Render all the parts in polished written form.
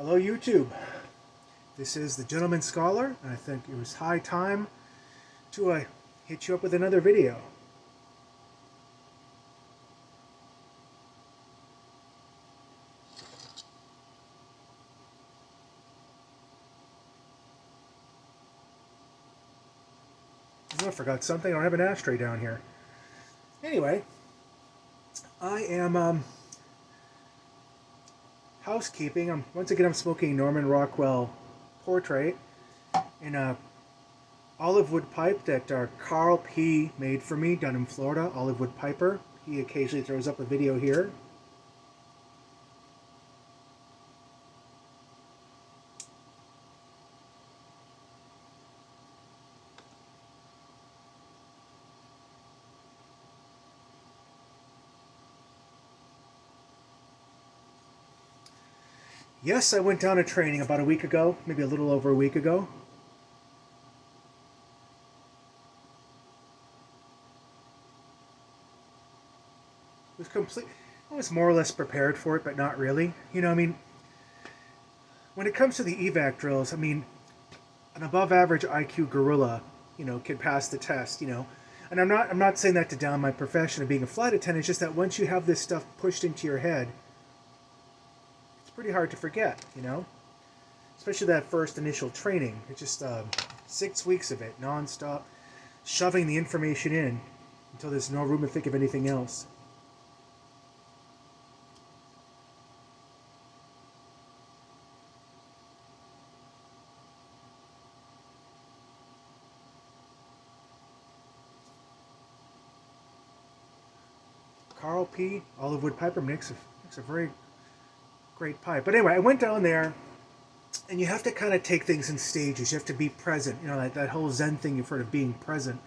Hello YouTube. This is the Gentleman Scholar, and I think it was high time to hit you up with another video. Oh, I forgot something. I don't have an ashtray down here. Anyway, I am housekeeping. Once again I'm smoking Norman Rockwell Portrait in a olive wood pipe that Carl P. made for me down in Florida, olive wood piper. He occasionally throws up a video here. Yes, I went down to training about a week ago, maybe a little over a week ago. I was more or less prepared for it, but not really. When it comes to the evac drills, an above average IQ gorilla, can pass the test, And I'm not saying that to down my profession of being a flight attendant. It's just that once you have this stuff pushed into your head, it's pretty hard to forget, Especially that first initial training. It's just 6 weeks of it, nonstop, shoving the information in until there's no room to think of anything else. Carl P. Olive Wood Piper makes a very great pipe. But anyway, I went down there, and you have to kind of take things in stages. You have to be present. That whole Zen thing you've heard of, being present.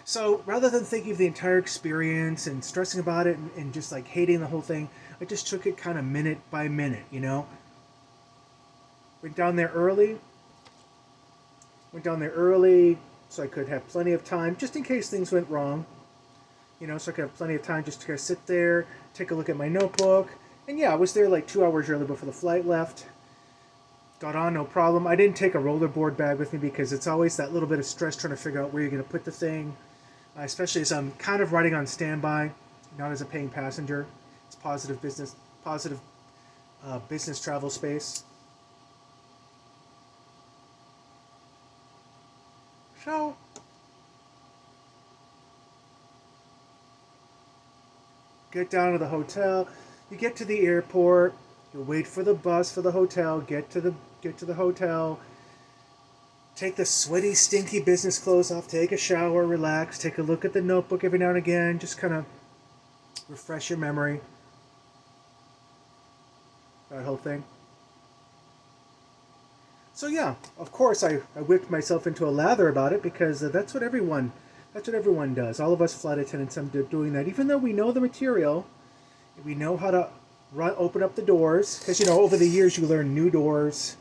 So rather than thinking of the entire experience and stressing about it and just like hating the whole thing, I just took it kind of minute by minute, Went down there early so I could have plenty of time just in case things went wrong. So I could have plenty of time just to kind of sit there, take a look at my notebook. And yeah, I was there like 2 hours early before the flight left. Got on, no problem. I didn't take a rollerboard bag with me because it's always that little bit of stress trying to figure out where you're going to put the thing. Especially as I'm kind of riding on standby, not as a paying passenger. It's positive business travel space. So get down to the hotel. You get to the airport. You wait for the bus for the hotel. Get to the hotel. Take the sweaty, stinky business clothes off. Take a shower. Relax. Take a look at the notebook every now and again. Just kind of refresh your memory. That whole thing. So yeah, of course I whipped myself into a lather about it because that's what everyone does. All of us flight attendants are doing that. Even though we know the material, we know how to open up the doors. Because, over the years you learn new doors.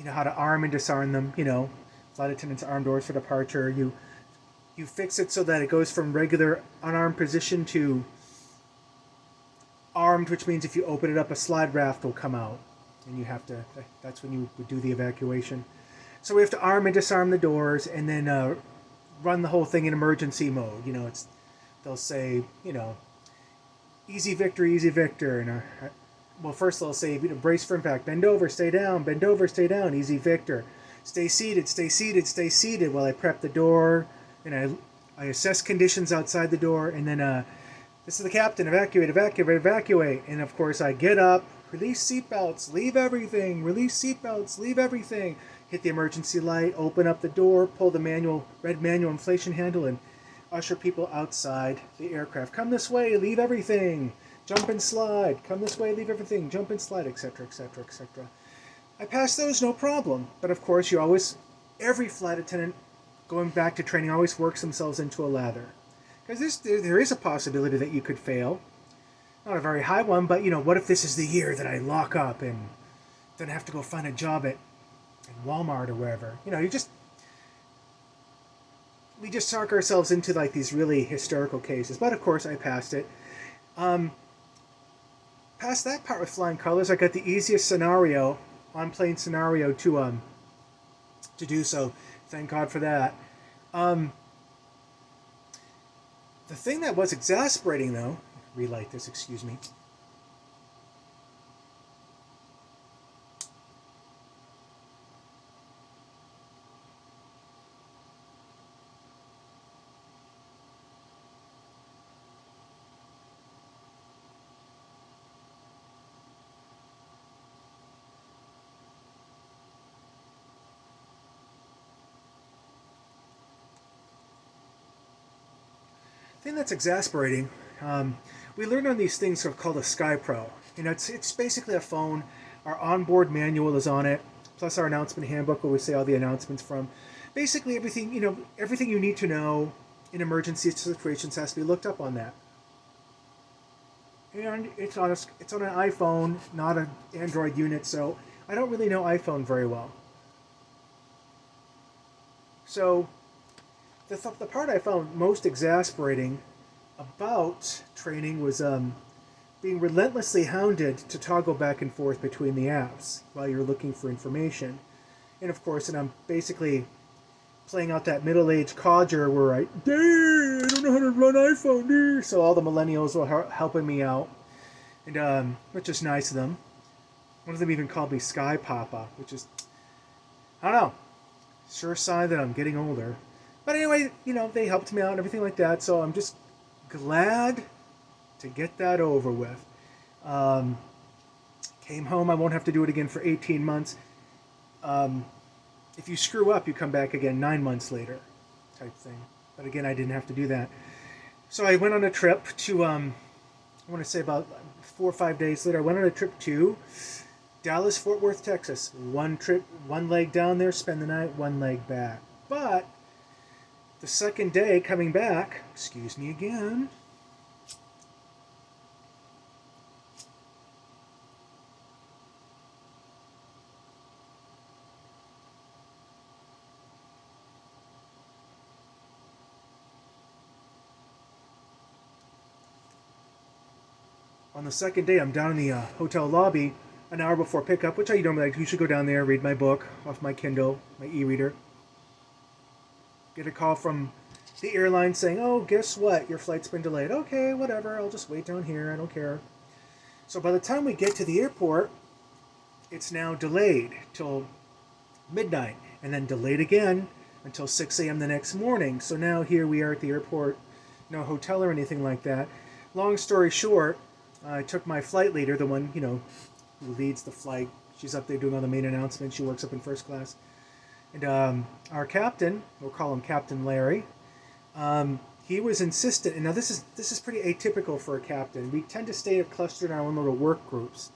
How to arm and disarm them. Flight attendants arm doors for departure. You fix it so that it goes from regular unarmed position to armed, which means if you open it up, a slide raft will come out. And that's when you would do the evacuation. So we have to arm and disarm the doors and then run the whole thing in emergency mode. They'll say, easy victor. And well, first they'll say, brace for impact, bend over, stay down, easy victor. Stay seated while I prep the door. And I assess conditions outside the door. And then, this is the captain, evacuate. And of course I get up, release seatbelts, leave everything, hit the emergency light, open up the door, pull the red manual inflation handle, and usher people outside the aircraft. Come this way, leave everything, jump and slide. Come this way, leave everything, jump and slide, etc., etc., etc. I passed those, no problem. But of course, every flight attendant going back to training always works themselves into a lather. Because there is a possibility that you could fail. Not a very high one, but what if this is the year that I lock up and then have to go find a job at Walmart or wherever? We just talk ourselves into like these really historical cases. But of course I passed it. Passed past that part with flying colors, I got the easiest scenario, on-plane scenario to do so. Thank God for that. Um, the thing that was exasperating, though, relight this, excuse me. The thing that's exasperating, we learned on these things called a Sky Pro. You know, it's basically a phone. Our onboard manual is on it, plus our announcement handbook where we say all the announcements from. Basically, everything everything you need to know in emergency situations has to be looked up on that. And it's on an iPhone, not an Android unit, so I don't really know iPhone very well. So the part I found most exasperating about training was being relentlessly hounded to toggle back and forth between the apps while you're looking for information. And of course, I'm basically playing out that middle-aged codger where I don't know how to run iPhone. So all the millennials were helping me out, and which is nice of them. One of them even called me Sky Papa, which is, I don't know, sure sign that I'm getting older. But anyway, they helped me out and everything like that, so I'm just glad to get that over with. Came home, I won't have to do it again for 18 months. If you screw up, you come back again 9 months later, type thing. But again, I didn't have to do that. So I went on a trip to, I want to say about 4 or 5 days later, I went on a trip to Dallas, Fort Worth, Texas. One trip, one leg down there, spend the night, one leg back. But the second day coming back, excuse me again, on the second day, I'm down in the hotel lobby an hour before pickup, which I normally like. You should go down there, read my book off my Kindle, my e-reader. Get a call from the airline saying, "Oh, guess what? Your flight's been delayed." Okay, whatever. I'll just wait down here. I don't care. So by the time we get to the airport, it's now delayed till midnight, and then delayed again until 6 a.m. the next morning. So now here we are at the airport, no hotel or anything like that. Long story short, I took my flight leader, the one, who leads the flight. She's up there doing all the main announcements. She works up in first class. And our captain, we'll call him Captain Larry, he was insistent. And now this is pretty atypical for a captain. We tend to stay clustered in our own little work groups.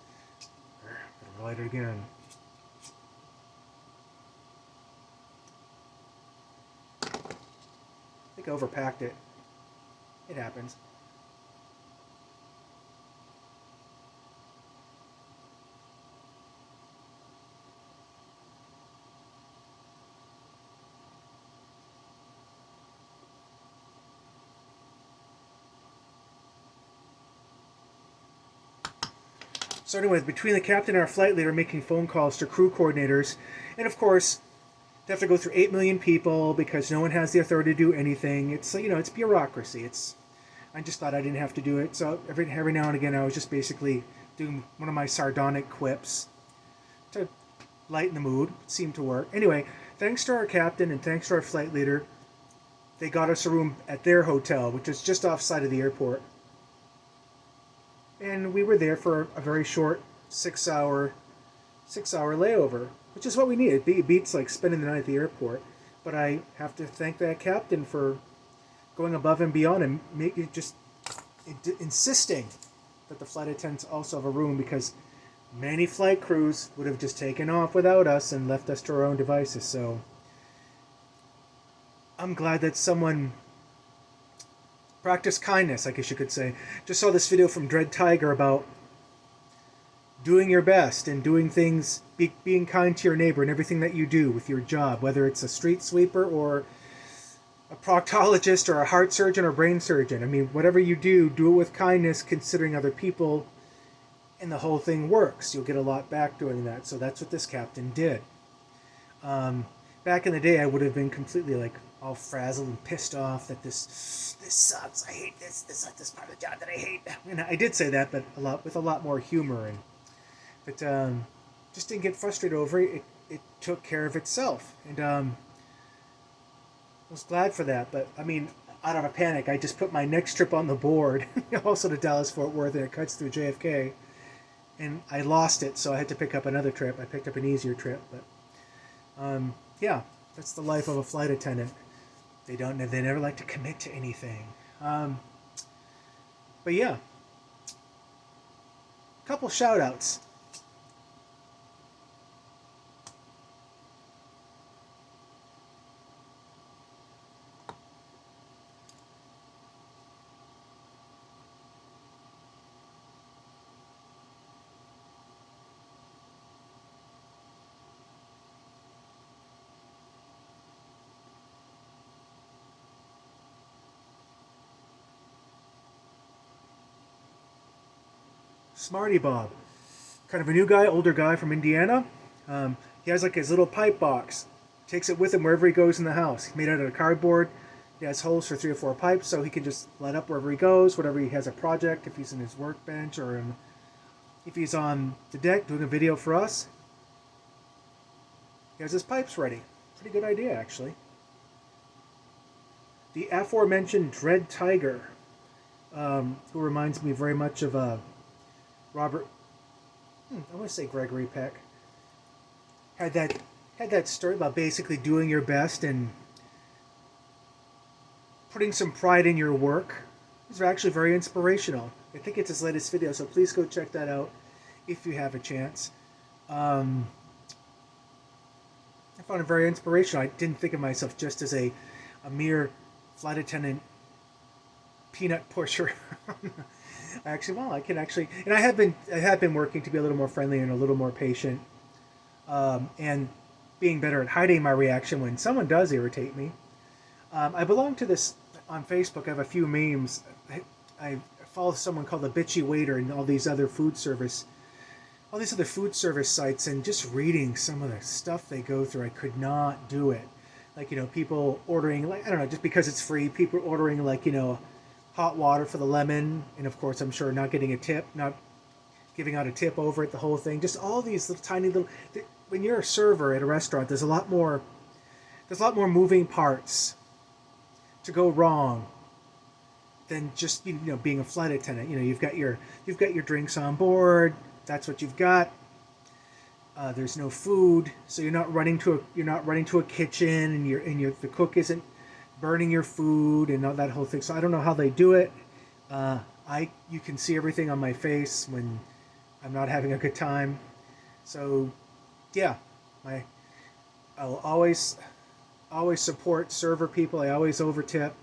Better light it again. I think I overpacked it. It happens. So anyway, between the captain and our flight leader making phone calls to crew coordinators, and of course, they have to go through 8 million people because no one has the authority to do anything. It's, it's bureaucracy. I'm just glad I didn't have to do it. So every now and again, I was just basically doing one of my sardonic quips to lighten the mood. It seemed to work. Anyway, thanks to our captain and thanks to our flight leader, they got us a room at their hotel, which is just offside of the airport. And we were there for a very short 6-hour layover, which is what we needed. It beats like spending the night at the airport. But I have to thank that captain for going above and beyond and insisting that the flight attendants also have a room, because many flight crews would have just taken off without us and left us to our own devices. So I'm glad that someone practiced kindness, I guess you could say. Just saw this video from Dread Tiger about doing your best and doing things, being kind to your neighbor in everything that you do with your job, whether it's a street sweeper or a proctologist or a heart surgeon or brain surgeon. I mean, whatever you do, do it with kindness, considering other people and the whole thing works. You'll get a lot back doing that. So that's what this captain did. Back in the day, I would have been completely like all frazzled and pissed off that this sucks. I hate this. This part of the job that I hate. And I did say that, but with a lot more humor, and but just didn't get frustrated over it. It took care of itself, and I was glad for that. But I mean, out of a panic, I just put my next trip on the board, also to Dallas Fort Worth, and it cuts through JFK, and I lost it, so I had to pick up another trip. I picked up an easier trip, but yeah, that's the life of a flight attendant. They never like to commit to anything. But yeah, couple shout outs. Smarty Bob, kind of a new guy, older guy from Indiana. He has like his little pipe box. Takes it with him wherever he goes in the house. He's made out of cardboard. He has holes for 3 or 4 pipes, so he can just light up wherever he goes, whatever he has a project, if he's in his workbench or if he's on the deck doing a video for us. He has his pipes ready. Pretty good idea, actually. The aforementioned Dread Tiger, who reminds me very much of Robert, I want to say Gregory Peck, had that story about basically doing your best and putting some pride in your work. These are actually very inspirational. I think it's his latest video, so please go check that out if you have a chance. I found it very inspirational. I didn't think of myself just as a mere flight attendant peanut pusher. I can actually, and I have been working to be a little more friendly and a little more patient, and being better at hiding my reaction when someone does irritate me. I belong to this on Facebook. I have a few memes. I follow someone called the Bitchy Waiter and all these other food service sites, and just reading some of the stuff they go through, I could not do it. Like, people ordering, like, I don't know, just because it's free, people ordering, like, hot water for the lemon, and of course I'm sure not getting a tip, not giving out a tip over it, the whole thing. Just all these little tiny little, when you're a server at a restaurant, there's a lot more moving parts to go wrong than just being a flight attendant. You've got your drinks on board. That's what you've got. There's no food, so you're not running to a kitchen, and the cook isn't burning your food and all that whole thing. So I don't know how they do it. You can see everything on my face when I'm not having a good time. So yeah, I'll always support server people. I always overtip,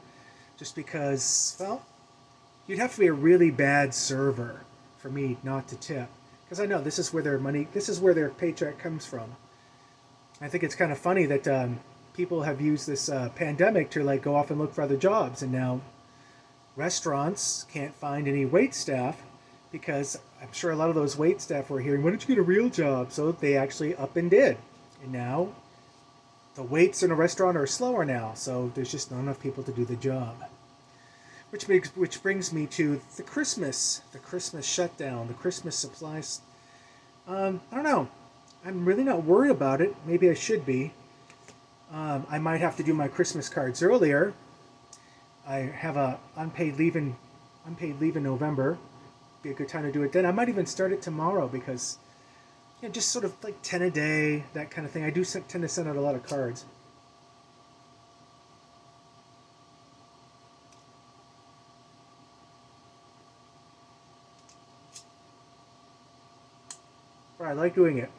just because, well, you'd have to be a really bad server for me not to tip, because I know this is where their paycheck comes from. I think it's kind of funny that people have used this pandemic to like go off and look for other jobs, and now restaurants can't find any wait staff, because I'm sure a lot of those wait staff were hearing, "Why don't you get a real job?" So they actually up and did, and now the waits in a restaurant are slower now, so there's just not enough people to do the job. Which brings me to the Christmas shutdown, the Christmas supplies. I don't know. I'm really not worried about it. Maybe I should be. I might have to do my Christmas cards earlier. I have a unpaid leave in November. Be a good time to do it then. I might even start it tomorrow, because just sort of like 10 a day, that kind of thing. I do tend to send out a lot of cards. But I like doing it.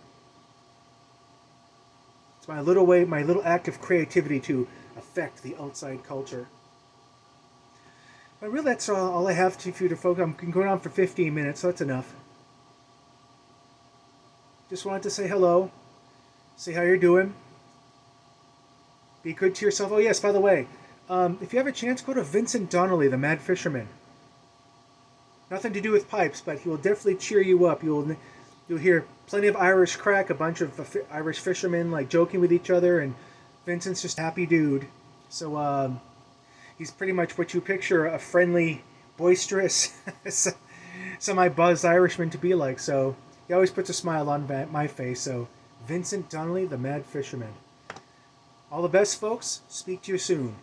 It's my little act of creativity to affect the outside culture. But really, that's all I have for you to focus on. I'm going on for 15 minutes, so that's enough. Just wanted to say hello, see how you're doing. Be good to yourself. Oh yes, by the way, if you have a chance, go to Vincent Donnelly, the Mad Fisherman. Nothing to do with pipes, but he will definitely cheer you up. You'll hear plenty of Irish crack, a bunch of Irish fishermen like joking with each other, and Vincent's just a happy dude. So he's pretty much what you picture a friendly, boisterous, semi-buzzed Irishman to be like. So he always puts a smile on my face. So Vincent Donnelly, the Mad Fisherman. All the best, folks. Speak to you soon.